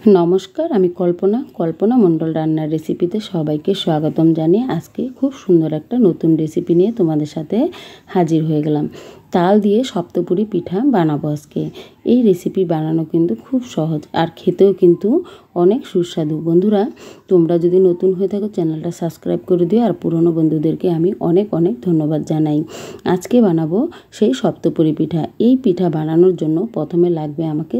নমস্কার, আমি কল্পনা মণ্ডল রান্নার রেসিপিতে সবাইকে স্বাগতম জানিয়ে আজকে খুব সুন্দর একটা নতুন রেসিপি নিয়ে তোমাদের সাথে হাজির হয়ে গেলাম। তাল দিয়ে সপ্তপুরি পিঠা বানাবো আজকে। এই রেসিপি বানানো কিন্তু খুব সহজ আর খেতেও কিন্তু অনেক সুস্বাদু। বন্ধুরা, তোমরা যদি নতুন হয়ে থাকো চ্যানেলটা সাবস্ক্রাইব করে দিও আর পুরনো বন্ধুদেরকে আমি অনেক ধন্যবাদ জানাই। আজকে বানাবো সেই সপ্তপুরি পিঠা। এই পিঠা বানানোর জন্য প্রথমে লাগবে আমাকে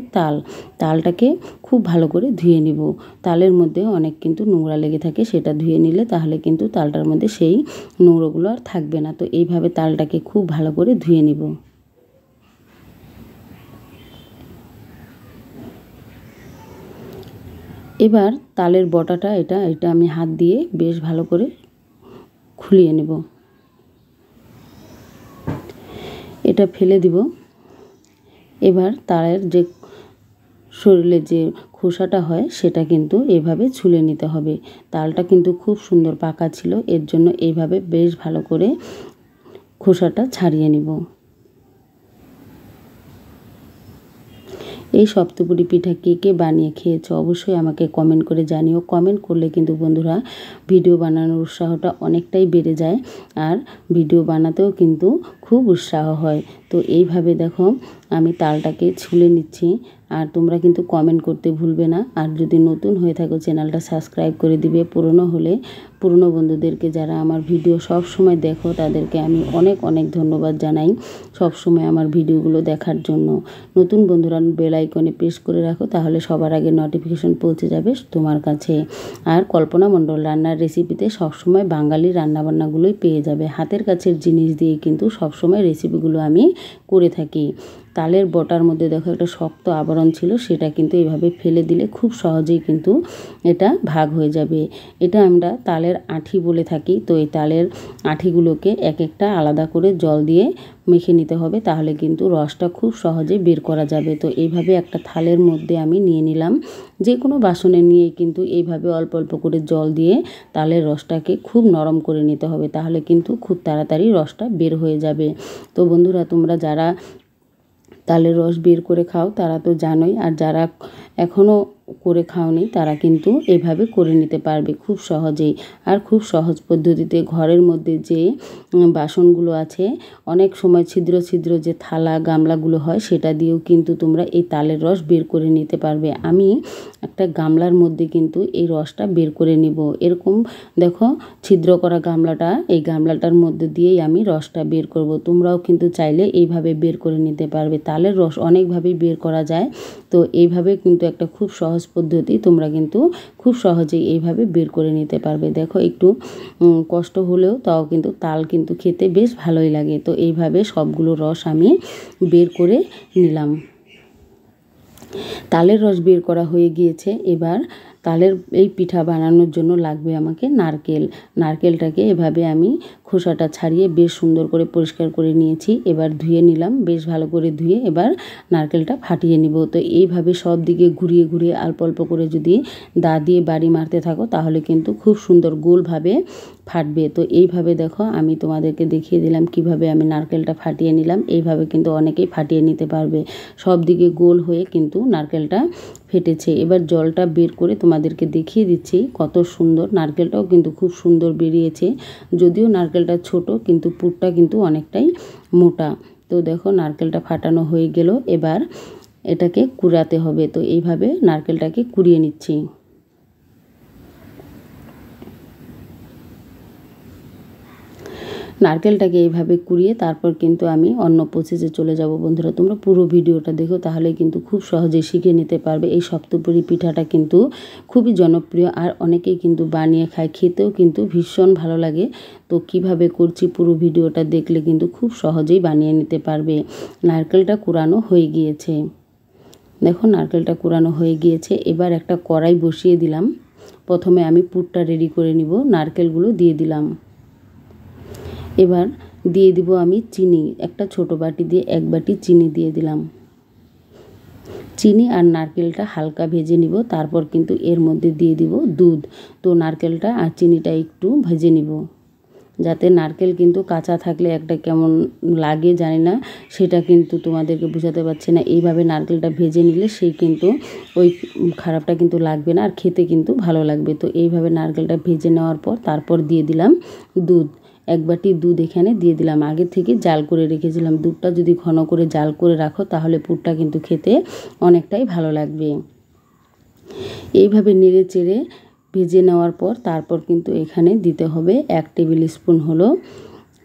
তালটাকে খুব ভালো করে ধুয়ে নিব। তালের মধ্যে অনেক কিন্তু নোংরা লেগে থাকে, সেটা ধুয়ে নিলে তাহলে কিন্তু তালটার মধ্যে সেই নোংরাগুলো আর থাকবে না। তো এইভাবে তালটাকে খুব ভালো করে ধুয়ে নিব। এবার তালের বটাটা এটা আমি হাত দিয়ে বেশ ভালো করে খুলিয়ে নেব। এটা ফেলে দিব। এবার তালের যে শরীরে যে খোসাটা হয় সেটা কিন্তু এভাবে ছুলে নিতে হবে। তালটা কিন্তু খুব সুন্দর পাকা ছিল, এর জন্য এইভাবে বেশ ভালো করে খোসাটা ছাড়িয়ে নিব। এই সপ্তপুরি পিঠা কে বানিয়ে খেয়েছো অবশ্যই আমাকে কমেন্ট করে জানিও। কমেন্ট করলে কিন্তু বন্ধুরা ভিডিও বানানোর উৎসাহটা অনেকটাই বেড়ে যায় আর ভিডিও বানাতেও কিন্তু খুব উৎসাহ হয়। তো এইভাবে দেখো আমি তালটাকে ছুলে নিচ্ছি আর তোমরা কিন্তু কমেন্ট করতে ভুলবে না। আর যদি নতুন হয়ে থাকো চ্যানেলটা সাবস্ক্রাইব করে দিবে। পুরনো হলে পুরনো বন্ধুদেরকে যারা আমার ভিডিও সব সময় দেখো তাদেরকে আমি অনেক ধন্যবাদ জানাই সব সময় আমার ভিডিওগুলো দেখার জন্য। নতুন বন্ধুরা বেল আইকনে প্রেস করে রাখো, তাহলে সবার আগে নোটিফিকেশন পৌঁছে যাবে তোমার কাছে। আর কল্পনা মণ্ডল রান্নার রেসিপিতে সবসময় বাঙালি রান্নাবান্নাগুলোই পেয়ে যাবে। হাতের কাছের জিনিস দিয়ে কিন্তু সবসময় রেসিপিগুলো আমি করে থাকি। তালের বটার মধ্যে দেখো একটা শক্ত আবরণ ছিল, সেটা কিন্তু এভাবে ফেলে দিলে খুব সহজেই কিন্তু এটা ভাগ হয়ে যাবে। এটা আমরা তালের আঁঠি বলে থাকি। তো এই তালের আঁঠিগুলোকে এক একটা আলাদা করে জল দিয়ে মেখে নিতে হবে, তাহলে কিন্তু রসটা খুব সহজে বের করা যাবে। তো এইভাবে একটা থালের মধ্যে আমি নিয়ে নিলাম। যে কোনো বাসনে নিয়ে কিন্তু এইভাবে অল্প করে জল দিয়ে তালের রসটাকে খুব নরম করে নিতে হবে, তাহলে কিন্তু খুব তাড়াতাড়ি রসটা বের হয়ে যাবে। তো বন্ধুরা, তোমরা যারা তালের রস বের করে খাও তারা তো জানোই, আর যারা এখনও করে খাওনি তারা কিন্তু এভাবে করে নিতে পারবে খুব সহজেই। আর খুব সহজ পদ্ধতিতে ঘরের মধ্যে যে বাসনগুলো আছে, অনেক সময় ছিদ্র যে থালা গামলাগুলো হয় সেটা দিয়েও কিন্তু তোমরা এই তালের রস বের করে নিতে পারবে। আমি একটা গামলার মধ্যে কিন্তু এই রসটা বের করে নিব। এরকম দেখো ছিদ্র করা গামলাটা, এই গামলাটার মধ্যে দিয়েই আমি রসটা বের করব। তোমরাও কিন্তু চাইলে এইভাবে বের করে নিতে পারবে। তালের রস অনেকভাবেই বের করা যায়। তো এইভাবে কিন্তু একটা খুব সহজ পদ্ধতি, তোমরা কিন্তু খুব সহজেই এইভাবে বের করে নিতে পারবে। দেখো একটু কষ্ট হলেও তাও কিন্তু তাল কিন্তু খেতে বেশ ভালোই লাগে। তো এইভাবে সবগুলো রস আমি বের করে নিলাম। তালের রস বের করা হয়ে গিয়েছে। এবার তালের এই পিঠা বানানোর জন্য লাগবে আমাকে নারকেলটাকে এভাবে আমি খোসাটা ছাড়িয়ে বেশ সুন্দর করে পরিষ্কার করে নিয়েছি। এবার ধুয়ে নিলাম, বেশ ভালো করে ধুয়ে এবার নারকেলটা ফাটিয়ে নিব। তো এইভাবে সব দিকে ঘুরিয়ে অল্প করে যদি দা দিয়ে বাড়ি মারতে থাকো তাহলে কিন্তু খুব সুন্দর গোলভাবে ফাটবে। তো এইভাবে দেখো আমি তোমাদেরকে দেখিয়ে দিলাম কিভাবে আমি নারকেলটা ফাটিয়ে নিলাম। এইভাবে কিন্তু অনেকেই ফাটিয়ে নিতে পারবে। সব দিকে গোল হয়ে কিন্তু নারকেলটা ফেটেছে। এবার জলটা বের করে তোমাদেরকে দেখিয়ে দিচ্ছি কত সুন্দর। নারকেলটাও কিন্তু খুব সুন্দর বেরিয়েছে, যদিও নারকেলটা ছোট কিন্তু পুরটা কিন্তু অনেকটাই মোটা। তো দেখো নারকেলটা ফাটানো হয়ে গেল। এবার এটাকে কুড়াতে হবে। তো এইভাবে নারকেলটাকে কুড়িয়ে নিচ্ছি। নারকেলটাকে এইভাবে কুড়িয়ে তারপর কিন্তু আমি অন্য প্রসেসে চলে যাব। বন্ধুরা, তোমরা পুরো ভিডিওটা দেখো, তাহলে কিন্তু খুব সহজে শিখে নিতে পারবে। এই সপ্তপুরি পিঠাটা কিন্তু খুবই জনপ্রিয় আর অনেকেই কিন্তু বানিয়ে খায়, খেতেও কিন্তু ভীষণ ভালো লাগে। তো কিভাবে করছি পুরো ভিডিওটা দেখলে কিন্তু খুব সহজেই বানিয়ে নিতে পারবে। নারকেলটা কুড়ানো হয়ে গিয়েছে। দেখো নারকেলটা কুড়ানো হয়ে গিয়েছে। এবার একটা কড়াই বসিয়ে দিলাম। প্রথমে আমি পুরটা রেডি করে নিব। নারকেলগুলো দিয়ে দিলাম। এবার দিয়ে দিব আমি চিনি। একটা ছোট বাটি দিয়ে 1 বাটি চিনি দিয়ে দিলাম। চিনি আর নারকেলটা হালকা ভেজে নিব, তারপর কিন্তু এর মধ্যে দিয়ে দিব দুধ। তো নারকেলটা আর চিনিটা একটু ভেজে নিব। যাতে নারকেল কিন্তু কাঁচা থাকলে একটা কেমন লাগে জানি না, সেটা কিন্তু তোমাদেরকে বোঝাতে পারছি না। এইভাবে নারকেলটা ভেজে নিলে সেই কিন্তু ওই খারাপটা কিন্তু লাগবে না, আর খেতে কিন্তু ভালো লাগবে। তো এইভাবে নারকেলটা ভেজে নেওয়ার পর তারপর দিয়ে দিলাম দুধ। 1 বাটি দুধ এখানে দিয়ে দিলাম। আগে থেকে জাল করে রেখেছিলাম। দুধটা যদি ঘন করে জাল করে রাখো তাহলে পুরটা কিন্তু খেতে অনেকটাই ভালো লাগবে। এইভাবে নেড়ে চেড়ে ভেজে নেওয়ার পর তারপর কিন্তু এখানে দিতে হবে 1 টেবিল স্পুন হলো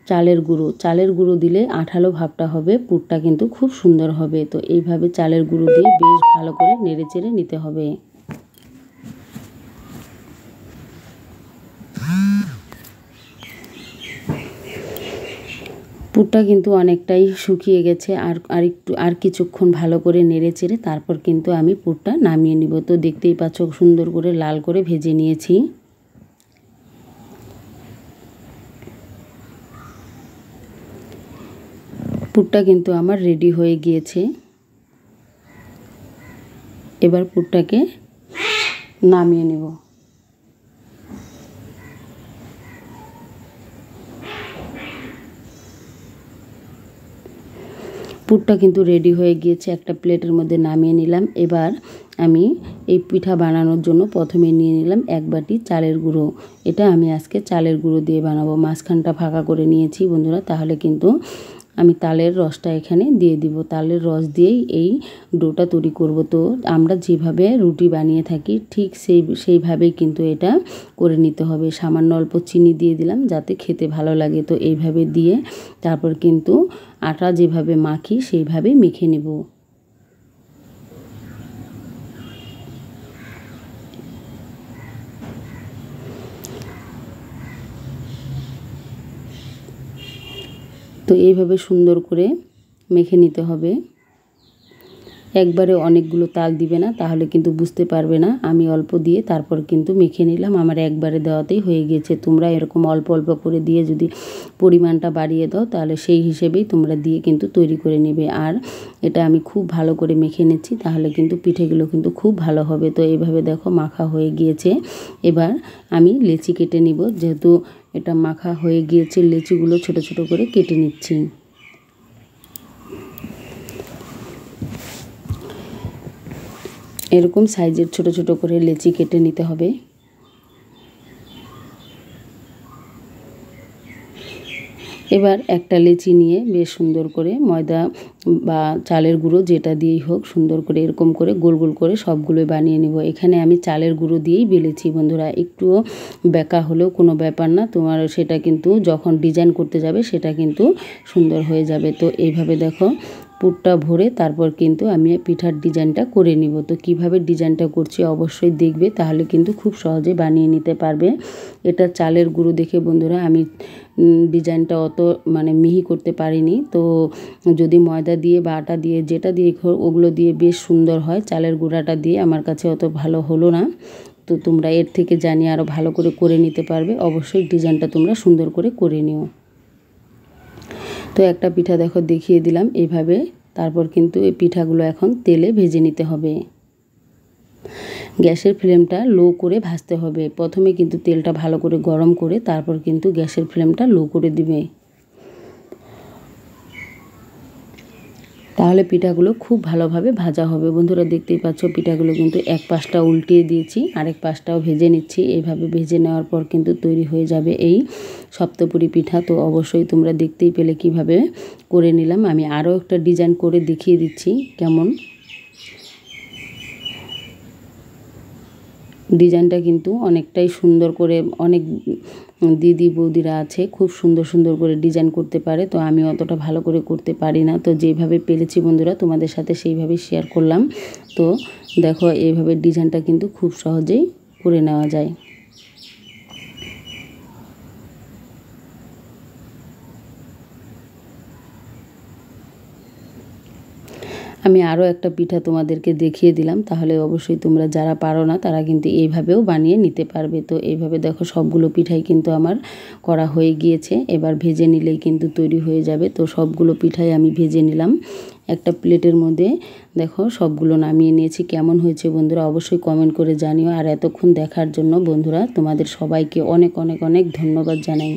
চালের গুঁড়ো। চালের গুঁড়ো দিলে আঠালো ভাবটা হবে, পুরটা কিন্তু খুব সুন্দর হবে। তো এইভাবে চালের গুঁড়ো দিয়ে বেশ ভালো করে নেড়ে চেড়ে নিতে হবে। পুরটা কিন্তু অনেকটাই শুকিয়ে গেছে, আর কিছুক্ষণ ভালো করে নেড়ে চেড়ে তারপর কিন্তু আমি পুরটা নামিয়ে নিব। তো দেখতেই পাচ্ছ সুন্দর করে লাল করে ভেজে নিয়েছি। পুরটা কিন্তু আমার রেডি হয়ে গিয়েছে। এবার পুরটাকে নামিয়ে নেব। পুরটা কিন্তু রেডি হয়ে গিয়েছে, একটা প্লেটের মধ্যে নামিয়ে নিলাম। এবার আমি এই পিঠা বানানোর জন্য প্রথমে নিয়ে নিলাম 1 বাটি চালের গুঁড়ো। এটা আমি আজকে চালের গুঁড়ো দিয়ে বানাবো। মাঝখানটা ফাঁকা করে নিয়েছি বন্ধুরা, তাহলে কিন্তু আমি তালের রসটা এখানে দিয়ে দিব। তালের রস দিয়েই এই ডোটা তৈরি করব। তো আমরা যেভাবে রুটি বানিয়ে থাকি ঠিক সেইভাবেই কিন্তু এটা করে নিতে হবে। সামান্য অল্প চিনি দিয়ে দিলাম যাতে খেতে ভালো লাগে। তো এইভাবে দিয়ে তারপর কিন্তু আটা যেভাবে মাখি সেইভাবেই মেখে নেব। তো এইভাবে সুন্দর করে মেখে নিতে হবে। একবারে অনেকগুলো তাল দিবে না, তাহলে কিন্তু বুঝতে পারবে না। আমি অল্প দিয়ে তারপর কিন্তু মেখে নিলাম। আমার একবারে দেওয়াতেই হয়ে গেছে। তোমরা এরকম অল্প অল্প করে দিয়ে যদি পরিমাণটা বাড়িয়ে দাও তাহলে সেই হিসেবেই তোমরা দিয়ে কিন্তু তৈরি করে নেবে। আর এটা আমি খুব ভালো করে মেখে নিচ্ছি, তাহলে কিন্তু পিঠেগুলো কিন্তু খুব ভালো হবে। তো এইভাবে দেখো মাখা হয়ে গিয়েছে। এবার আমি লেচি কেটে নিব। যেহেতু এটা মাখা হয়ে গিয়েছে, লেচিগুলো ছোট ছোট করে কেটে নিচ্ছি। এরকম সাইজের ছোট ছোট করে লেচি কেটে নিতে হবে। এবার একটা লেচি নিয়ে বেশ সুন্দর করে ময়দা বা চালের গুঁড়ো যেটা দিয়েই হোক সুন্দর করে এরকম করে গোল গোল করে সবগুলোই বানিয়ে নেব। এখানে আমি চালের গুঁড়ো দিয়েই বেলেছি বন্ধুরা। একটুও বেঁকা হলেও কোনো ব্যাপার না, তোমার সেটা কিন্তু যখন ডিজাইন করতে যাবে সেটা কিন্তু সুন্দর হয়ে যাবে। তো এইভাবে দেখো পুরটা ভরে তারপর কিন্তু আমি পিঠার ডিজাইনটা করে নিব। তো কিভাবে ডিজাইনটা করছি অবশ্যই দেখবে, তাহলে কিন্তু খুব সহজে বানিয়ে নিতে পারবে। এটা চালের গুঁড়ো দেখে বন্ধুরা আমি ডিজাইনটা অত মিহি করতে পারিনি। তো যদি ময়দা দিয়ে বা আটা দিয়ে যেটা দিয়ে ওগুলো দিয়ে বেশ সুন্দর হয়, চালের গুঁড়াটা দিয়ে আমার কাছে অত ভালো হলো না। তো তোমরা এর থেকে জানিয়ে আরও ভালো করে নিতে পারবে। অবশ্যই ডিজাইনটা তোমরা সুন্দর করে নিও। তো একটা পিঠা দেখো দেখিয়ে দিলাম এইভাবে। তারপর কিন্তু এই পিঠাগুলো এখন তেলে ভেজে নিতে হবে। গ্যাসের ফ্লেমটা লো করে ভাজতে হবে। প্রথমে কিন্তু তেলটা ভালো করে গরম করে তারপর কিন্তু গ্যাসের ফ্লেমটা লো করে দিবে। তাহলে পিঠাগুলো খুব ভালোভাবে ভাজা হবে। বন্ধুরা দেখতেই পাচ্ছ পিঠাগুলো কিন্তু এক পাশটা উল্টিয়ে দিয়েছি, আরেক পাশটাও ভেজে নিচ্ছি। এইভাবে ভেজে নেওয়ার পর কিন্তু তৈরি হয়ে যাবে এই সপ্তপুরি পিঠা। তো অবশ্যই তোমরা দেখতেই পেলে কিভাবে করে নিলাম। আমি আরও একটা ডিজাইন করে দেখিয়ে দিচ্ছি কেমন। ডিজাইনটা কিন্তু অনেকটাই সুন্দর করে, অনেক দিদি বৌদিরা আছে খুব সুন্দর সুন্দর করে ডিজাইন করতে পারে। তো আমি অতটা ভালো করে করতে পারি না। তো যেভাবে পেরেছি বন্ধুরা তোমাদের সাথে সেইভাবে শেয়ার করলাম। তো দেখো এইভাবে ডিজাইনটা কিন্তু খুব সহজেই করে নেওয়া যায়। আমি আরও একটা পিঠা তোমাদেরকে দেখিয়ে দিলাম, তাহলে অবশ্যই তোমরা যারা পারো না তারা কিন্তু এইভাবেও বানিয়ে নিতে পারবে। তো এইভাবে দেখো সবগুলো পিঠাই কিন্তু আমার করা হয়ে গিয়েছে। এবার ভেজে নিলেই কিন্তু তৈরি হয়ে যাবে। তো সবগুলো পিঠাই আমি ভেজে নিলাম একটা প্লেটের মধ্যে। দেখো সবগুলো নামিয়ে নিয়েছি। কেমন হয়েছে বন্ধুরা অবশ্যই কমেন্ট করে জানিও। আর এতক্ষণ দেখার জন্য বন্ধুরা তোমাদের সবাইকে অনেক অনেক অনেক ধন্যবাদ জানাই।